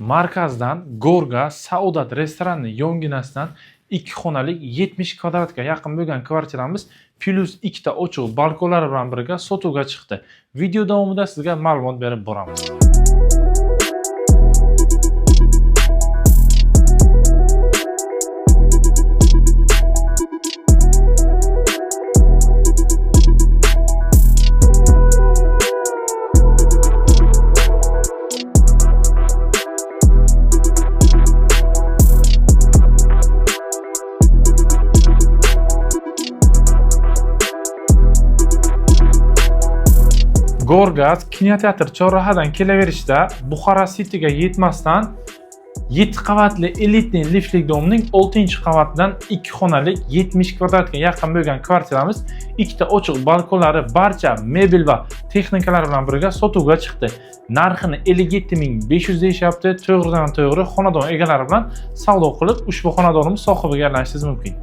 Markazdan Gorga Saudat restorani yonginasidan 2 xonalik 70 kvadratga yaqin bo'lgan kvartiramiz plus 2 ta ochiq balkonlar bilan birga sotuvga chiqdi. Video davomida sizga ma'lumot berib boramiz. Gorgaz kinoteatr chorrahadan kelaverishda Buxara City'ga yetmasdan 7 qavatli elitli liftli domning 6-qavatidan 2 xonalik 70 kvadratga yaqin bo'lgan kvartiramiz 2 ta ochiq balkonlari, barcha mebel va texnikalar bilan birga sotuvga chiqdi. Narxini 57.500 deyishyapti. To'g'ridan to'g'ri xonadon egalari bilan savdo qilib ushbu xonadonimiz sohibiga aylanishingiz mumkin.